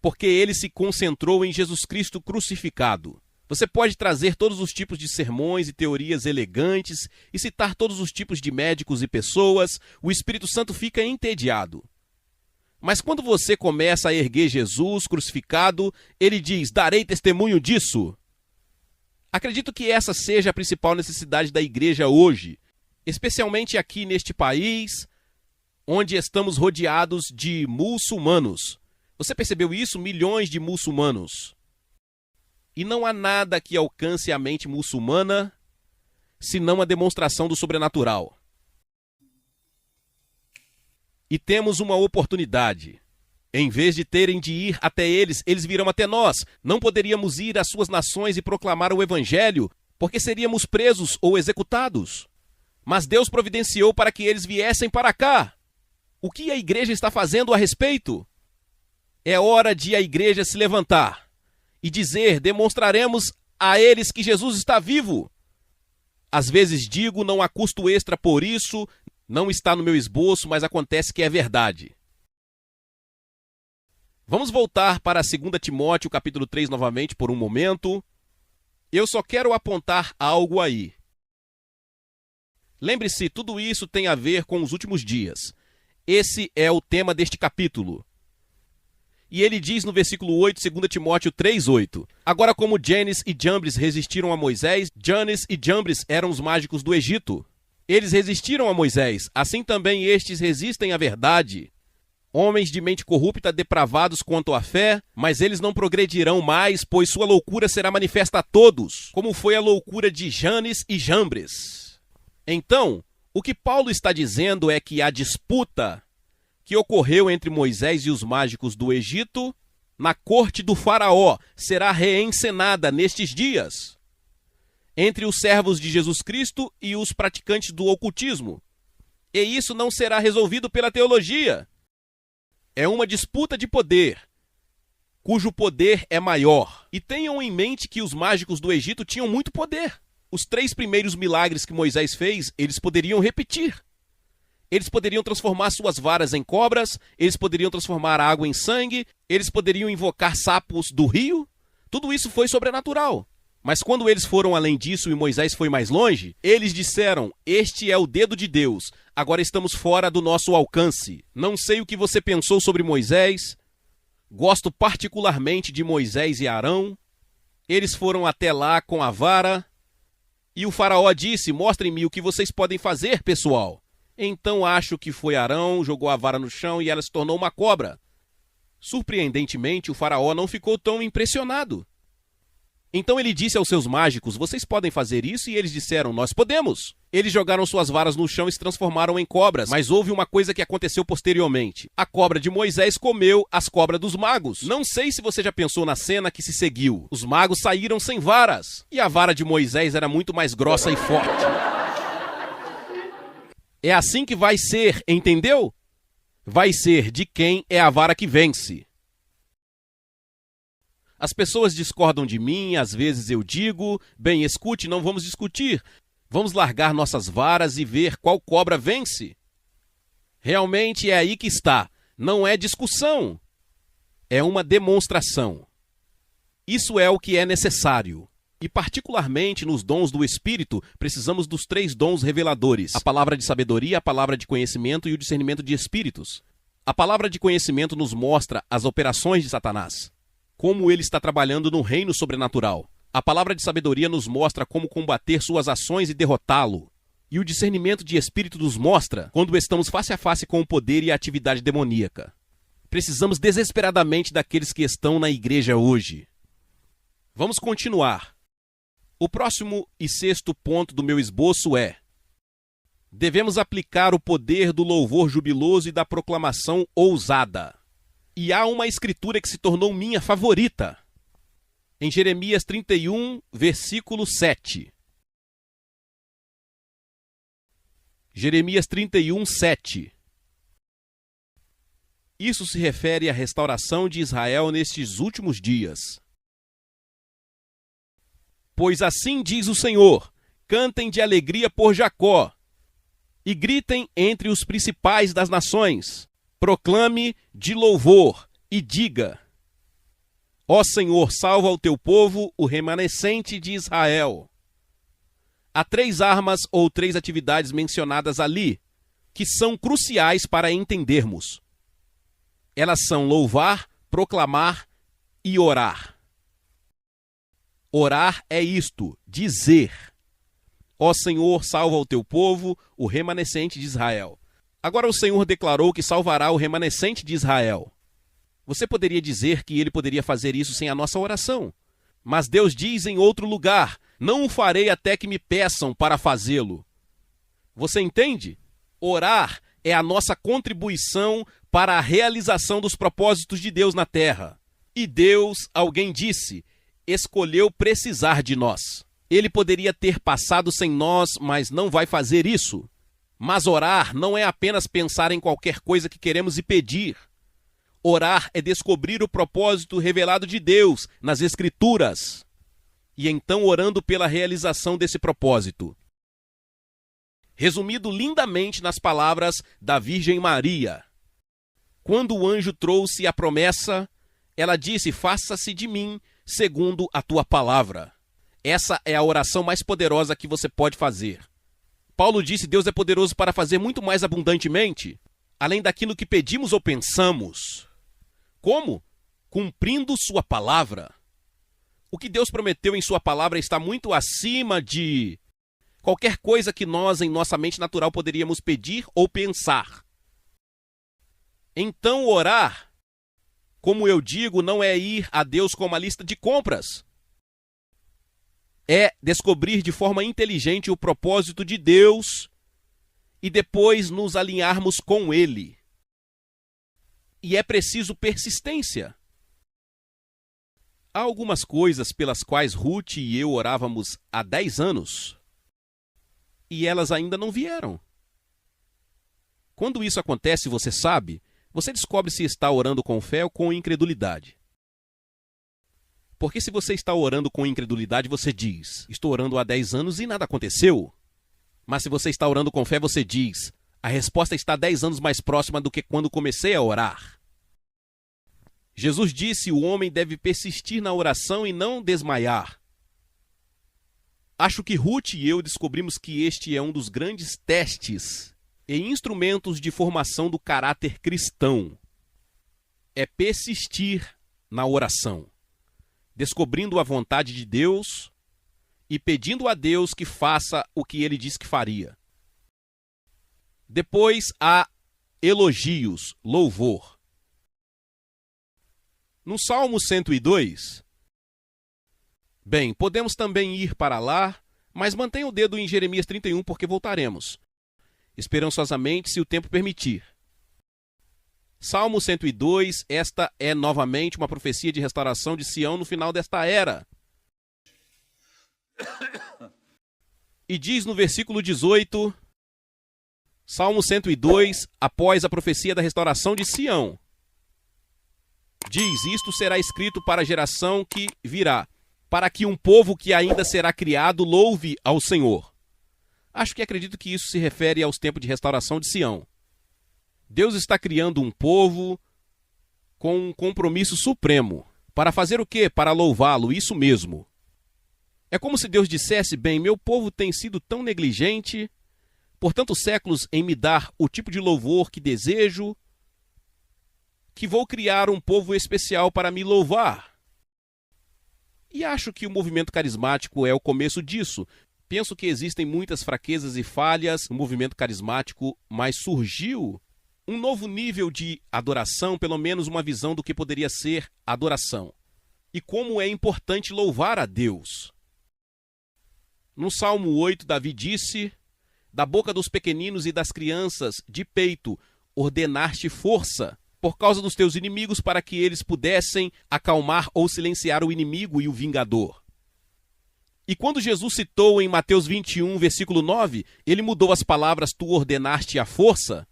Porque ele se concentrou em Jesus Cristo crucificado. Você pode trazer todos os tipos de sermões e teorias elegantes e citar todos os tipos de médicos e pessoas, o Espírito Santo fica entediado. Mas quando você começa a erguer Jesus crucificado, ele diz, darei testemunho disso. Acredito que essa seja a principal necessidade da igreja hoje, especialmente aqui neste país, onde estamos rodeados de muçulmanos. Você percebeu isso? Milhões de muçulmanos. E não há nada que alcance a mente muçulmana, senão a demonstração do sobrenatural. E temos uma oportunidade. Em vez de terem de ir até eles, eles virão até nós. Não poderíamos ir às suas nações e proclamar o evangelho, porque seríamos presos ou executados. Mas Deus providenciou para que eles viessem para cá. O que a igreja está fazendo a respeito? É hora de a igreja se levantar e dizer, demonstraremos a eles que Jesus está vivo. Às vezes digo, não há custo extra por isso, não está no meu esboço, mas acontece que é verdade. Vamos voltar para 2 Timóteo, capítulo 3, novamente, por um momento. Eu só quero apontar algo aí. Lembre-se, tudo isso tem a ver com os últimos dias. Esse é o tema deste capítulo. E ele diz no versículo 8, 2 Timóteo 3:8. Agora, como Janes e Jambres resistiram a Moisés, Janes e Jambres eram os mágicos do Egito. Eles resistiram a Moisés, assim também estes resistem à verdade. Homens de mente corrupta, depravados quanto à fé, mas eles não progredirão mais, pois sua loucura será manifesta a todos, como foi a loucura de Janes e Jambres. Então, o que Paulo está dizendo é que a disputa que ocorreu entre Moisés e os mágicos do Egito, na corte do faraó, será reencenada nestes dias, entre os servos de Jesus Cristo e os praticantes do ocultismo. E isso não será resolvido pela teologia. É uma disputa de poder, cujo poder é maior. E tenham em mente que os mágicos do Egito tinham muito poder. Os 3 primeiros milagres que Moisés fez, eles poderiam repetir. Eles poderiam transformar suas varas em cobras, eles poderiam transformar a água em sangue, eles poderiam invocar sapos do rio. Tudo isso foi sobrenatural. Mas quando eles foram além disso e Moisés foi mais longe, eles disseram, este é o dedo de Deus, agora estamos fora do nosso alcance. Não sei o que você pensou sobre Moisés, gosto particularmente de Moisés e Arão. Eles foram até lá com a vara, e o faraó disse, mostrem-me o que vocês podem fazer, pessoal. Então acho que foi Arão, jogou a vara no chão e ela se tornou uma cobra. Surpreendentemente, o faraó não ficou tão impressionado. Então ele disse aos seus mágicos, vocês podem fazer isso? E eles disseram, nós podemos. Eles jogaram suas varas no chão e se transformaram em cobras, mas houve uma coisa que aconteceu posteriormente. A cobra de Moisés comeu as cobras dos magos. Não sei se você já pensou na cena que se seguiu. Os magos saíram sem varas, e a vara de Moisés era muito mais grossa e forte. É assim que vai ser, entendeu? vai ser de quem é a vara que vence. As pessoas discordam de mim, às vezes eu digo, bem, escute, não vamos discutir. Vamos largar nossas varas e ver qual cobra vence. Realmente é aí que está. Não é discussão. É uma demonstração. Isso é o que é necessário. E particularmente nos dons do Espírito, precisamos dos 3 dons reveladores: a palavra de sabedoria, a palavra de conhecimento e o discernimento de espíritos. A palavra de conhecimento nos mostra as operações de Satanás, como ele está trabalhando no reino sobrenatural. A palavra de sabedoria nos mostra como combater suas ações e derrotá-lo. E o discernimento de espírito nos mostra quando estamos face a face com o poder e a atividade demoníaca. Precisamos desesperadamente daqueles que estão na igreja hoje. Vamos continuar. O próximo e 6º ponto do meu esboço é: devemos aplicar o poder do louvor jubiloso e da proclamação ousada. E há uma escritura que se tornou minha favorita. Em Jeremias 31, versículo 7. Jeremias 31, 7. Isso se refere à restauração de Israel nestes últimos dias. Pois assim diz o Senhor: cantem de alegria por Jacó, e gritem entre os principais das nações. Proclame de louvor e diga: ó Senhor, salva o teu povo, o remanescente de Israel. Há 3 armas ou 3 atividades mencionadas ali, que são cruciais para entendermos. Elas são louvar, proclamar e orar. Orar é isto, dizer: ó Senhor, salva o teu povo, o remanescente de Israel. Agora o Senhor declarou que salvará o remanescente de Israel. Você poderia dizer que ele poderia fazer isso sem a nossa oração. Mas Deus diz em outro lugar: não o farei até que me peçam para fazê-lo. Você entende? Orar é a nossa contribuição para a realização dos propósitos de Deus na terra. E Deus, alguém disse, escolheu precisar de nós. Ele poderia ter passado sem nós, mas não vai fazer isso. Mas orar não é apenas pensar em qualquer coisa que queremos e pedir. Orar é descobrir o propósito revelado de Deus nas Escrituras. E então orando pela realização desse propósito. Resumido lindamente nas palavras da Virgem Maria. Quando o anjo trouxe a promessa, ela disse: faça-se de mim segundo a tua palavra. Essa é a oração mais poderosa que você pode fazer. Paulo disse: Deus é poderoso para fazer muito mais abundantemente, além daquilo que pedimos ou pensamos. Como? Cumprindo sua palavra. O que Deus prometeu em sua palavra está muito acima de qualquer coisa que nós, em nossa mente natural, poderíamos pedir ou pensar. Então, orar, como eu digo, não é ir a Deus com uma lista de compras. É descobrir de forma inteligente o propósito de Deus e depois nos alinharmos com Ele. E é preciso persistência. Há algumas coisas pelas quais Ruth e eu orávamos há 10 anos e elas ainda não vieram. Quando isso acontece, você sabe, você descobre se está orando com fé ou com incredulidade. Porque se você está orando com incredulidade, você diz: estou orando há 10 anos e nada aconteceu. Mas se você está orando com fé, você diz: a resposta está 10 anos mais próxima do que quando comecei a orar. Jesus disse: o homem deve persistir na oração e não desmaiar. Acho que Ruth e eu descobrimos que este é um dos grandes testes e instrumentos de formação do caráter cristão. É persistir na oração, descobrindo a vontade de Deus e pedindo a Deus que faça o que ele disse que faria. Depois há elogios, louvor. No Salmo 102, bem, podemos também ir para lá, mas mantenha o dedo em Jeremias 31 porque voltaremos, esperançosamente, se o tempo permitir. Salmo 102, esta é novamente uma profecia de restauração de Sião no final desta era. E diz no versículo 18: Salmo 102, após a profecia da restauração de Sião. Diz: isto será escrito para a geração que virá, para que um povo que ainda será criado louve ao Senhor. Acredito que isso se refere aos tempos de restauração de Sião. Deus está criando um povo com um compromisso supremo. Para fazer o quê? Para louvá-lo, isso mesmo. É como se Deus dissesse: bem, meu povo tem sido tão negligente por tantos séculos em me dar o tipo de louvor que desejo, que vou criar um povo especial para me louvar. E acho que o movimento carismático é o começo disso. Penso que existem muitas fraquezas e falhas no movimento carismático, mas surgiu um novo nível de adoração, pelo menos uma visão do que poderia ser adoração. E como é importante louvar a Deus. No Salmo 8, Davi disse: da boca dos pequeninos e das crianças de peito ordenaste força, por causa dos teus inimigos, para que eles pudessem acalmar ou silenciar o inimigo e o vingador. E quando Jesus citou em Mateus 21, versículo 9, ele mudou as palavras tu ordenaste a força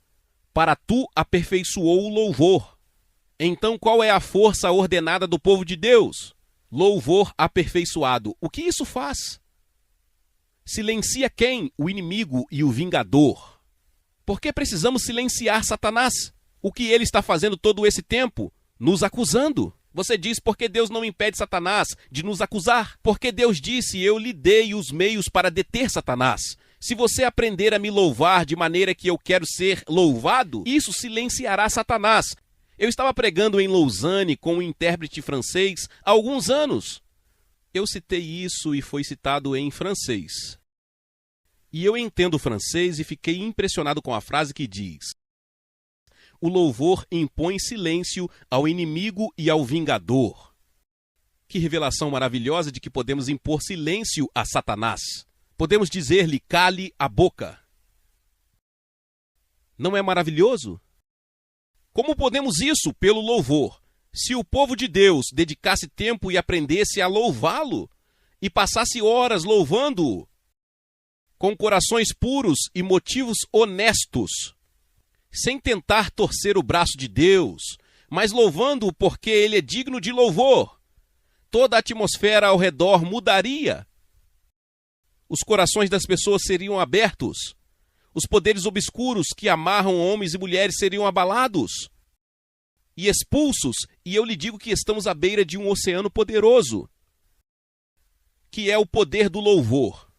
para tu aperfeiçoou o louvor. Então qual é a força ordenada do povo de Deus? Louvor aperfeiçoado. O que isso faz? Silencia quem? O inimigo e o vingador. Por que precisamos silenciar Satanás? O que ele está fazendo todo esse tempo? Nos acusando. Você diz: por que Deus não impede Satanás de nos acusar? Porque Deus disse: eu lhe dei os meios para deter Satanás. Se você aprender a me louvar de maneira que eu quero ser louvado, isso silenciará Satanás. Eu estava pregando em Lausanne com um intérprete francês há alguns anos. Eu citei isso e foi citado em francês. E eu entendo francês e fiquei impressionado com a frase que diz: o louvor impõe silêncio ao inimigo e ao vingador. Que revelação maravilhosa de que podemos impor silêncio a Satanás. Podemos dizer-lhe: cale a boca. Não é maravilhoso? Como podemos isso? Pelo louvor. Se o povo de Deus dedicasse tempo e aprendesse a louvá-lo, e passasse horas louvando-o, com corações puros e motivos honestos, sem tentar torcer o braço de Deus, mas louvando-o porque ele é digno de louvor, toda a atmosfera ao redor mudaria. Os corações das pessoas seriam abertos. Os poderes obscuros que amarram homens e mulheres seriam abalados e expulsos, e eu lhe digo que estamos à beira de um oceano poderoso, que é o poder do louvor.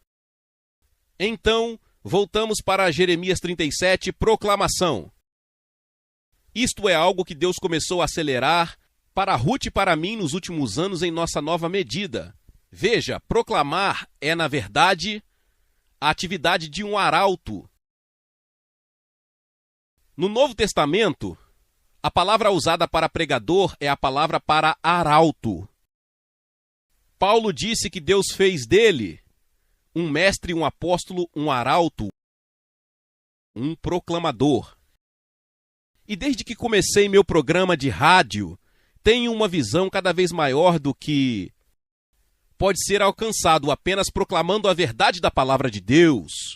Então, voltamos para Jeremias 37, proclamação. Isto é algo que Deus começou a acelerar para Ruth e para mim nos últimos anos em nossa nova medida. Veja, proclamar é, na verdade, a atividade de um arauto. No Novo Testamento, a palavra usada para pregador é a palavra para arauto. Paulo disse que Deus fez dele um mestre, um apóstolo, um arauto, um proclamador. E desde que comecei meu programa de rádio, tenho uma visão cada vez maior do que pode ser alcançado apenas proclamando a verdade da palavra de Deus.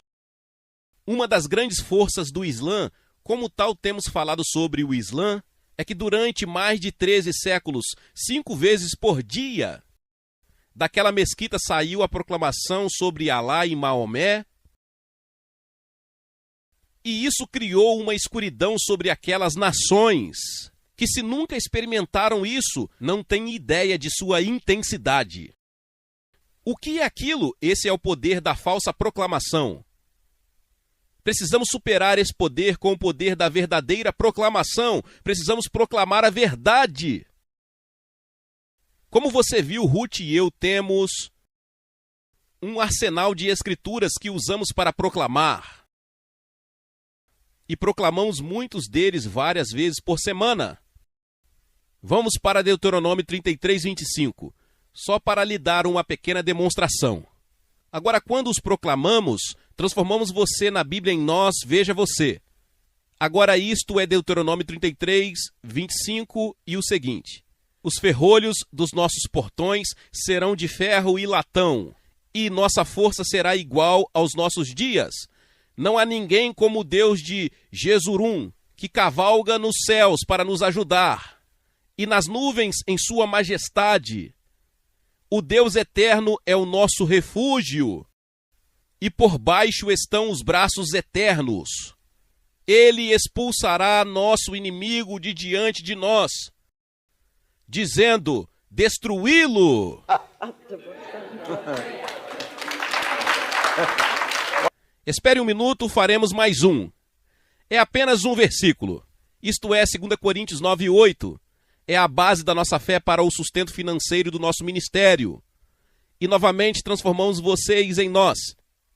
Uma das grandes forças do Islã, como tal temos falado sobre o Islã, é que durante mais de 13 séculos, 5 vezes por dia, daquela mesquita saiu a proclamação sobre Alá e Maomé, e isso criou uma escuridão sobre aquelas nações, que se nunca experimentaram isso, não têm ideia de sua intensidade. O que é aquilo? Esse é o poder da falsa proclamação. Precisamos superar esse poder com o poder da verdadeira proclamação. Precisamos proclamar a verdade. Como você viu, Ruth e eu temos um arsenal de escrituras que usamos para proclamar. E proclamamos muitos deles várias vezes por semana. Vamos para Deuteronômio 33, 25, só para lhe dar uma pequena demonstração. Agora, quando os proclamamos, transformamos você na Bíblia em nós, veja você. Agora isto é Deuteronômio 33, 25 e o seguinte. Os ferrolhos dos nossos portões serão de ferro e latão, e nossa força será igual aos nossos dias. Não há ninguém como o Deus de Jesurum, que cavalga nos céus para nos ajudar, e nas nuvens em sua majestade. O Deus eterno é o nosso refúgio, e por baixo estão os braços eternos. Ele expulsará nosso inimigo de diante de nós, dizendo: destruí-lo. Espere um minuto, faremos mais um. É apenas um versículo. Isto é 2 Coríntios 9:8. É a base da nossa fé para o sustento financeiro do nosso ministério. E novamente transformamos vocês em nós.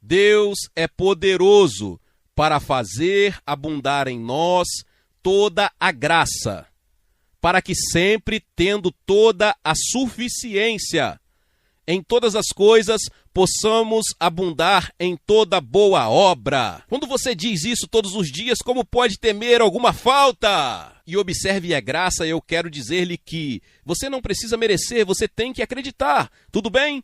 Deus é poderoso para fazer abundar em nós toda a graça, para que sempre, tendo toda a suficiência em todas as coisas, possamos abundar em toda boa obra. Quando você diz isso todos os dias, como pode temer alguma falta? E observe a graça, eu quero dizer-lhe que você não precisa merecer, você tem que acreditar. Tudo bem?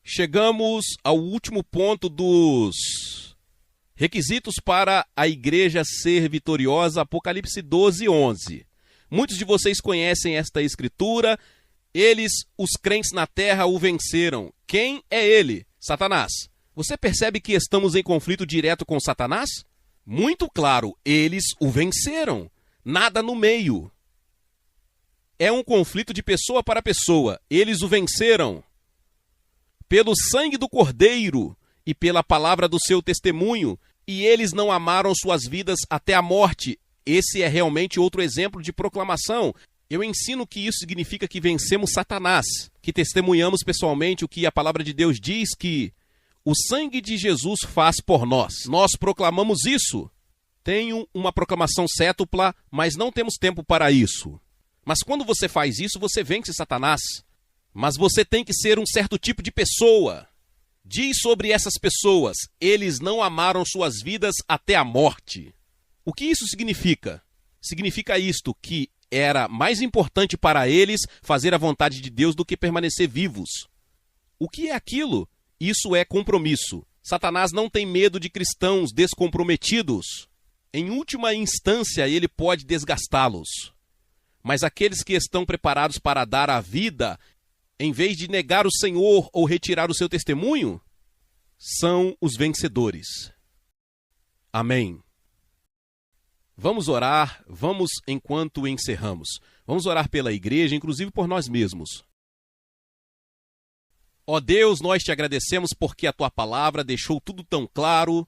Chegamos ao último ponto dos requisitos para a igreja ser vitoriosa, Apocalipse 12:11. Muitos de vocês conhecem esta escritura. Eles, os crentes na terra, o venceram. Quem é ele? Satanás. Você percebe que estamos em conflito direto com Satanás? Muito claro, eles o venceram. Nada no meio. É um conflito de pessoa para pessoa. Eles o venceram. Pelo sangue do Cordeiro e pela palavra do seu testemunho, e eles não amaram suas vidas até a morte. Esse é realmente outro exemplo de proclamação. Eu ensino que isso significa que vencemos Satanás, que testemunhamos pessoalmente o que a palavra de Deus diz que o sangue de Jesus faz por nós. Nós proclamamos isso. Tenho uma proclamação cétupla, mas não temos tempo para isso. Mas quando você faz isso, você vence Satanás. Mas você tem que ser um certo tipo de pessoa. Diz sobre essas pessoas: eles não amaram suas vidas até a morte. O que isso significa? Significa isto, que era mais importante para eles fazer a vontade de Deus do que permanecer vivos. O que é aquilo? Isso é compromisso. Satanás não tem medo de cristãos descomprometidos. Em última instância, ele pode desgastá-los. Mas aqueles que estão preparados para dar a vida, em vez de negar o Senhor ou retirar o seu testemunho, são os vencedores. Amém. Vamos orar, vamos enquanto encerramos. Vamos orar pela igreja, inclusive por nós mesmos. Ó Deus, nós te agradecemos porque a tua palavra deixou tudo tão claro,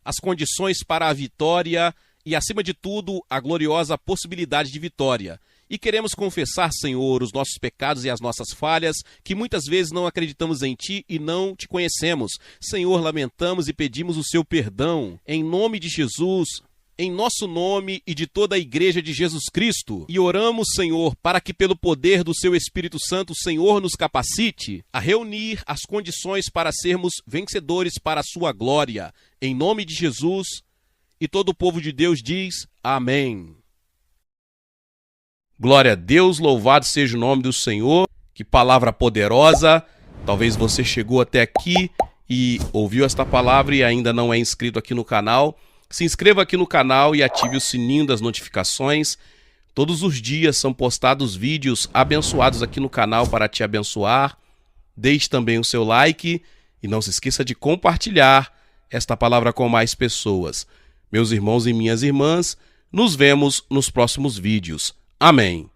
as condições para a vitória e, acima de tudo, a gloriosa possibilidade de vitória. E queremos confessar, Senhor, os nossos pecados e as nossas falhas, que muitas vezes não acreditamos em Ti e não Te conhecemos. Senhor, lamentamos e pedimos o Seu perdão. Em nome de Jesus, em nosso nome e de toda a Igreja de Jesus Cristo. E oramos, Senhor, para que pelo poder do Seu Espírito Santo, o Senhor nos capacite a reunir as condições para sermos vencedores para a Sua glória. Em nome de Jesus, e todo o povo de Deus diz amém. Glória a Deus, louvado seja o nome do Senhor. Que palavra poderosa. Talvez você chegou até aqui e ouviu esta palavra e ainda não é inscrito aqui no canal. Se inscreva aqui no canal e ative o sininho das notificações. Todos os dias são postados vídeos abençoados aqui no canal para te abençoar. Deixe também o seu like e não se esqueça de compartilhar esta palavra com mais pessoas. Meus irmãos e minhas irmãs, nos vemos nos próximos vídeos. Amém.